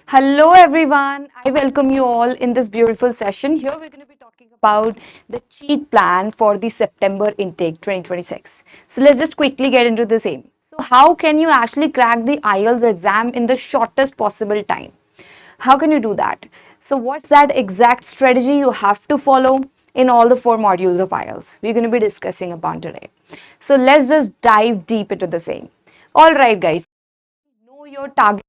Hello, everyone. I welcome you all in this beautiful session. Here, we're going to be talking about the cheat plan for the September intake 2026. So, let's just quickly get into the same. So, how can you actually crack the IELTS exam in the shortest possible time? How can you do that? So, what's that exact strategy you have to follow in all the four modules of IELTS? We're going to be discussing upon today. So, let's just dive deep into the same. All right, guys, know your target.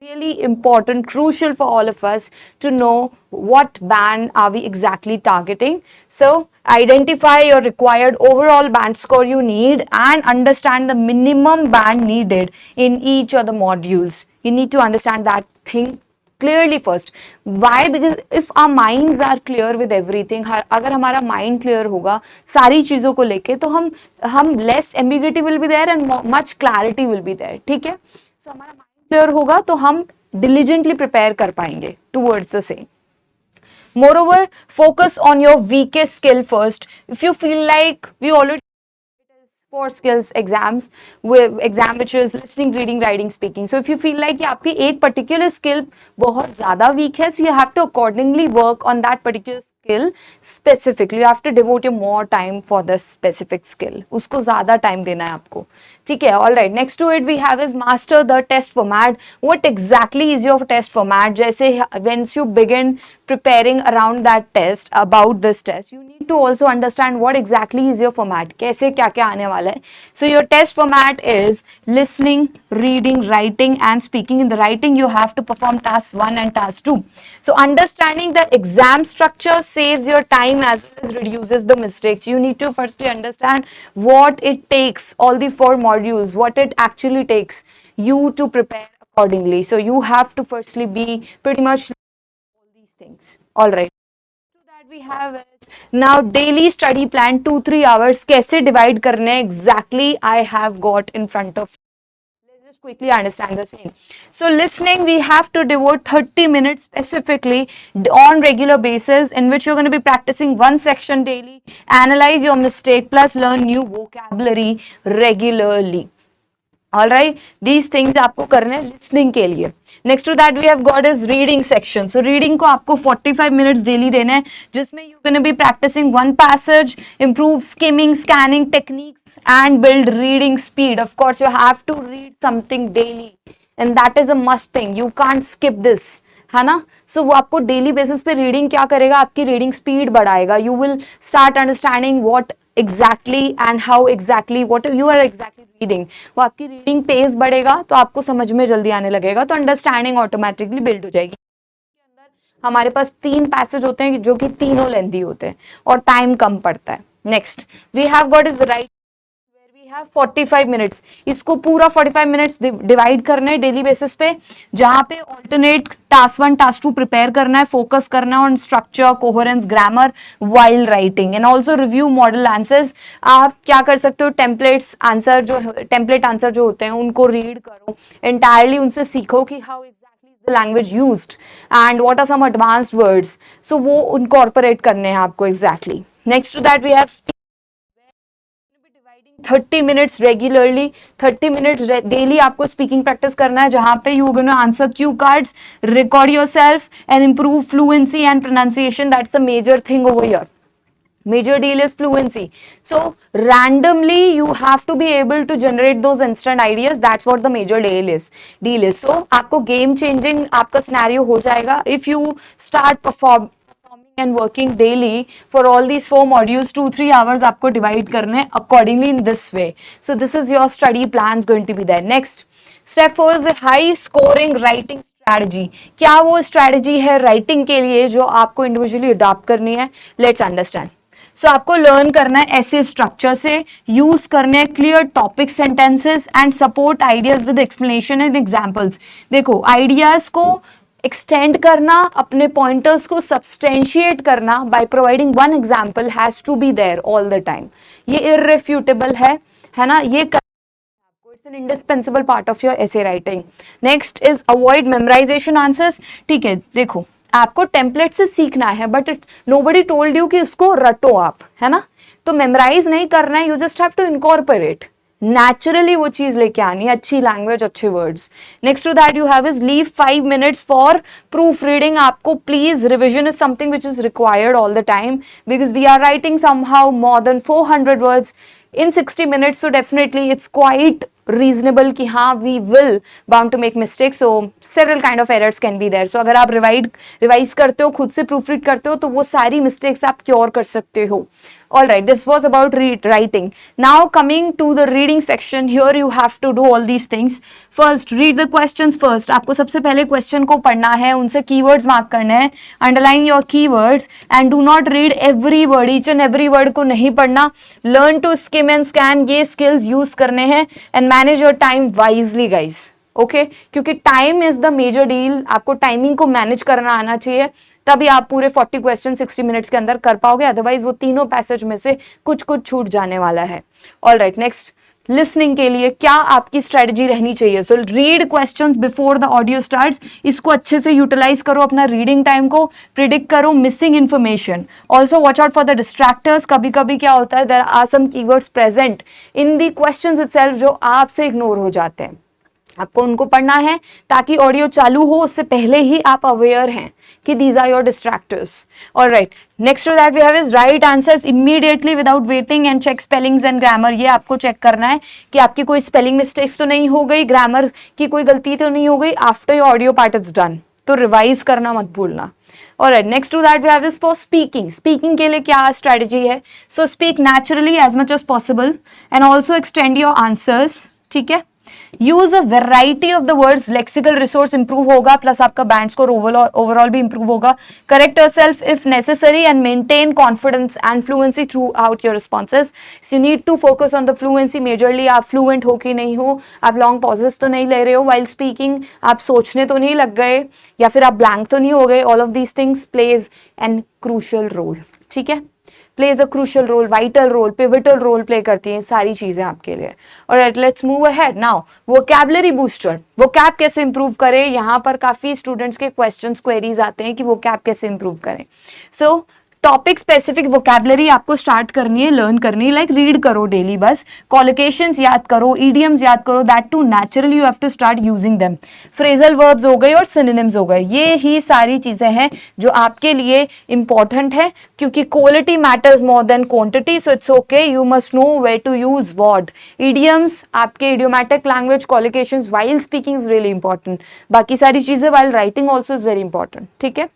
Really important, crucial for all of us to know what band are we exactly targeting. So identify your required overall band score you need and understand the minimum band needed in each of the modules. You need to understand that thing clearly first. Why? Because if our minds are clear with everything, अगर हमारा mind clear होगा सारी चीज़ों को लेके, तो हम less ambiguity will be there and much clarity will be there. ठीक है? So हमारा क्लियर होगा तो हम diligently prepare कर पाएंगे towards the same. Moreover, focus on your weakest skill first. If you feel like we already four skills exams with exam which is listening, reading, writing, speaking. So if you feel like कि आपकी एक particular skill बहुत ज़्यादा weak है, so you have to accordingly work on that particular skill specifically. You have to devote your more time for the specific skill. उसको ज़्यादा time देना है आपको. ठीक है. All right. Next to it we have is master the test format. What exactly is your test format? जैसे once you begin preparing around that test, about this test, you need to also understand what exactly is your format. कैसे क्या क्या आने वाला है. So your test format is listening, reading, writing and speaking. In the writing you have to perform task 1 and task 2. So understanding the exam structure saves your time as well as reduces the mistakes. You need to firstly understand what it takes, all the four modules, what it actually takes you to prepare accordingly. So you have to firstly be pretty much all these things. All right. That we have is now daily study plan 2-3 hours कैसे divide करने हैं exactly I have got in front of you. Let's just quickly understand the same. So listening we have to devote 30 minutes specifically on regular basis in which you're going to be practicing one section daily, analyze your mistake plus learn new vocabulary regularly. All right, these things आपको करने हैं listening के लिए. Next to that we have got is reading section. So reading को आपको 45 minutes daily देने हैं जिसमें you're going to be practicing one passage, improve skimming, scanning techniques and build reading speed. Of course you have to read something daily and that is a must thing. You can't skip this. है ना. सो वो आपको daily basis पे reading क्या करेगा, आपकी reading speed बढ़ाएगा. You will start understanding what exactly and how exactly what you are exactly reading. वो आपकी रीडिंग पेस बढ़ेगा तो आपको समझ में जल्दी आने लगेगा, तो अंडरस्टैंडिंग ऑटोमेटिकली बिल्ड हो जाएगी. हमारे पास 3 पैसेज होते हैं जो कि तीनों लेंथी होते हैं और टाइम कम पड़ता है. Next we have got is right 45 minutes. इसको पूरा 45 मिनट्स डिवाइड करना है डेली बेसिस पे, जहां पे ऑल्टरनेट टास्क 1 टास्क 2 प्रिपेयर करना है, फोकस करना है on structure, coherence, grammar while writing and also review model answers. आप क्या कर सकते हो, टेम्पलेट आंसर जो होते हैं उनको रीड करो एंटायरली, उनसे सीखो कि how the language used and what are some advanced words. So वो incorporate करने हैं आपको exactly. Next to that we have 30 minutes regularly, 30 minutes daily आपको speaking practice करना है, जहाँ पे you gonna answer cue cards, record yourself and improve fluency and pronunciation. That's the major thing over here. Major deal is fluency. So randomly you have to be able to generate those instant ideas. That's what the major deal is. So आपको game changing आपका scenario हो जाएगा if you start performing and working daily for all these 4 modules. 2-3 hours आपको divide करने accordingly in this way. So this is your study plans going to be there. Next step 4 is high scoring writing strategy. क्या वो strategy है writing के लिए जो आपको individually adopt करनी है? Let's understand. So आपको लर्न करना है ऐसे स्ट्रक्चर से, यूज करने हैं clear topic sentences and support ideas with explanation and examples. देखो आइडियाज को एक्सटेंड करना, अपने पॉइंटर्स को सब्सटेंशिएट करना by providing one example has to be there all the time. ये इररिफ्यूटेबल है ना. ये it's an indispensable part of your essay writing. Next is avoid memorization answers. ठीक है, देखो आपको टेम्पलेट से सीखना है बट नोबडी टोल्ड यू कि उसको रटो आप, है ना. तो मेमोराइज नहीं करना है, you just have to incorporate. Naturally वो चीज लेके आनी है, अच्छी लैंग्वेज, अच्छे words. Next to that you have is leave 5 minutes for proofreading. आपको please, revision is something which is required all the time because we are writing somehow more than 400 words in 60 minutes, so definitely it's quite reasonable कि हाँ we will bound to make mistakes, so several kind of errors can be there. so अगर आप revise करते हो, खुद से proof read करते हो, तो वो सारी मिस्टेक्स आप क्योर कर सकते हो. All right, this was about writing. Now coming to the reading section, here you have to do all these things. First, read the questions first. आपको सबसे पहले क्वेश्चन को पढ़ना है, उनसे कीवर्ड्स मार्क करने हैं, underline your keywords and do not read every word, each and every word को नहीं पढ़ना. Learn to skim and scan, ये स्किल्स यूज करने हैं. And manage your time wisely guys, okay, क्योंकि time is the major deal. आपको timing को manage करना आना चाहिए, तभी आप पूरे 40 क्वेश्चन 60 मिनट्स के अंदर कर पाओगे. अदरवाइज वो तीनों पैसेज में से कुछ कुछ छूट जाने वाला है. ऑल राइट, नेक्स्ट, लिसनिंग के लिए क्या आपकी स्ट्रेटजी रहनी चाहिए. So read questions before the audio starts. इसको अच्छे से यूटिलाइज करो, अपना रीडिंग टाइम को प्रिडिक्ट करो. Missing information, also watch out for the distractors. कभी कभी क्या होता है, there are some keywords present in the questions itself जो आपसे इग्नोर हो जाते हैं. आपको उनको पढ़ना है ताकि ऑडियो चालू हो उससे पहले ही आप अवेयर हैं कि these are your distractors. Alright, next to that we have is write answers immediately without waiting and check spellings and grammar. ये आपको चेक करना है कि आपकी कोई स्पेलिंग मिस्टेक्स तो नहीं हो गई, ग्रामर की कोई गलती तो नहीं हो गई after your audio part is done. तो रिवाइज करना मत भूलना. Alright, next to that we have is for speaking. Speaking के लिए क्या स्ट्रेटजी है. So speak naturally as much as possible and also extend your answers. ठीक है, use a variety of the words, lexical resource improve होगा, plus आपका band score overall भी improve होगा. Correct yourself if necessary and maintain confidence and fluency throughout your responses. So you need to focus on the fluency majorly. आप fluent हो कि नहीं हो, आप लॉन्ग पॉजेस तो नहीं ले रहे हो वाइल स्पीकिंग, आप सोचने तो नहीं लग गए, या फिर आप ब्लैंक तो नहीं हो गए. All of these things plays an crucial role. ठीक है, plays a crucial role, vital role, pivotal role play करती हैं सारी चीजें आपके लिए. Alright, let's move ahead now. Vocabulary booster, vocab कैसे इंप्रूव करें. यहाँ पर काफी स्टूडेंट्स के क्वेश्चंस, क्वेरीज आते हैं कि वोकैब कैसे इंप्रूव करें. सो टॉपिक स्पेसिफिक वोकैबुलरी आपको स्टार्ट करनी है, लर्न करनी है. लाइक रीड करो डेली, बस कॉलोकेशंस याद करो, इडियम्स याद करो. That to naturally you have to start using them. Phrasal verbs हो गए और सिनोनिम्स हो गए. ये ही सारी चीजें हैं जो आपके लिए इंपॉर्टेंट है, क्योंकि quality matters more than quantity. So it's okay, you must know where to use what. Idioms, आपके idiomatic language, collocations while speaking is really important. बाकी सारी चीजें while writing also is very important. ठीक है,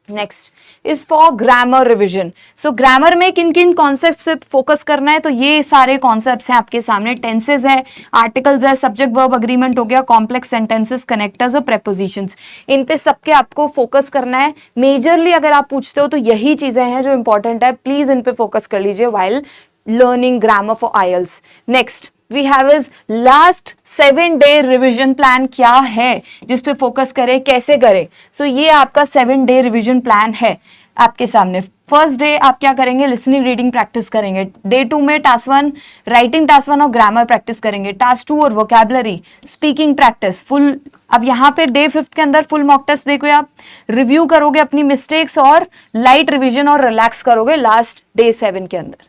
next is for grammar revision. So grammar में किन किन concept पे फोकस करना है, तो ये सारे कॉन्सेप्ट्स हैं आपके सामने. टेंसेज है, आर्टिकल्स है, सब्जेक्ट वर्ब अग्रीमेंट हो गया, कॉम्प्लेक्स सेंटेंसेस, कनेक्टर्स और प्रेपोजिशंस. इन पे सबके आपको फोकस करना है. मेजरली अगर आप पूछते हो तो यही चीजें हैं जो इंपॉर्टेंट है. प्लीज इन पे फोकस कर लीजिए while learning grammar for IELTS. Next we have is last 7-day revision plan. क्या है जिस पे फोकस करें, कैसे करें. सो ये आपका 7-day रिविजन प्लान है आपके सामने. फर्स्ट डे आप क्या करेंगे, लिसनिंग रीडिंग प्रैक्टिस करेंगे. डे 2 में टास्क 1 राइटिंग, टास्क 1 और ग्रामर प्रैक्टिस करेंगे. टास्क 2 और वोकैबुलरी, स्पीकिंग प्रैक्टिस फुल. अब यहाँ पे डे 5 के अंदर फुल मॉक टेस्ट देखो, आप रिव्यू करोगे अपनी मिस्टेक्स और लाइट रिविजन और रिलैक्स करोगे लास्ट डे 7 के अंदर.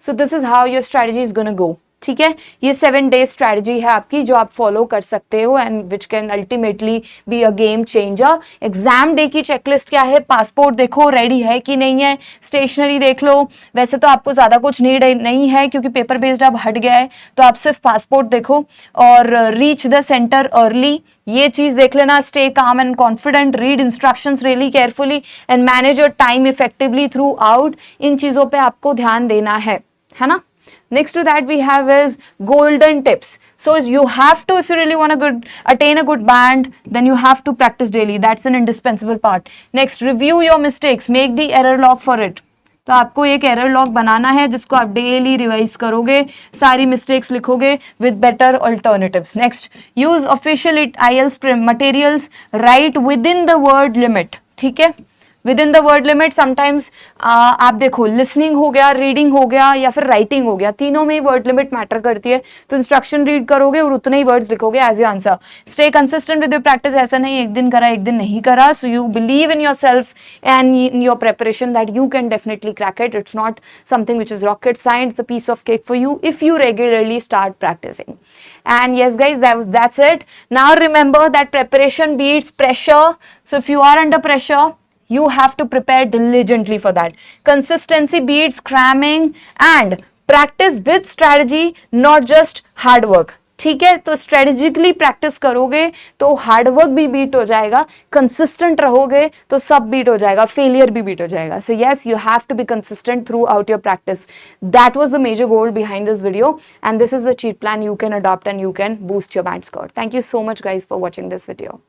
So this is how your strategy is gonna go. ठीक है, ये 7-day स्ट्रेटजी है आपकी जो आप फॉलो कर सकते हो and which can ultimately be a game changer. Exam day की चेकलिस्ट क्या है, पासपोर्ट देखो रेडी है कि नहीं है, स्टेशनरी देख लो. वैसे तो आपको ज्यादा कुछ नीड नहीं है क्योंकि पेपर बेस्ड अब हट गया है, तो आप सिर्फ पासपोर्ट देखो और रीच द सेंटर अर्ली, ये चीज देख लेना. Stay calm and confident, read instructions really carefully and manage your time effectively throughout. इन चीजों पे आपको ध्यान देना है ना. Next to that we have is golden tips. So you have to, if you really want to attain a good band, then you have to practice daily. That's an indispensable part. Next, review your mistakes. Make the error log for it. तो आपको एक error log बनाना है जिसको आप daily revise करोगे, सारी mistakes लिखोगे with better alternatives. Next, use official IELTS materials, right with in the word limit. ठीक है, with in the word limit. Sometimes आप देखो लिसनिंग हो गया, रीडिंग हो गया या फिर राइटिंग हो गया, तीनों में ही वर्ड लिमिट मैटर करती है। तो इंस्ट्रक्शन रीड करोगे और उतने ही वर्ड्स लिखोगे as your answer. Stay consistent with your practice, ऐसा नहीं एक दिन करा एक दिन नहीं करा। So you believe in your self and in your preparation that you can definitely crack it. It's not something which is rocket science. It's a piece of cake for you if you regularly start practicing. And yes guys, that's it. Now remember that preparation beats pressure. So if you are under pressure, you have to prepare diligently for that. Consistency beats cramming, and practice with strategy, not just hard work. ठीक है, तो strategically practice करोगे तो hard work भी beat हो जाएगा, consistent रहोगे तो सब बीट हो जाएगा, फेलियर भी बीट हो जाएगा. So yes, you have to be consistent throughout your practice. That was the major goal behind this video, and this is the cheat plan you can adopt and you can boost your band score. Thank you so much guys for watching this video.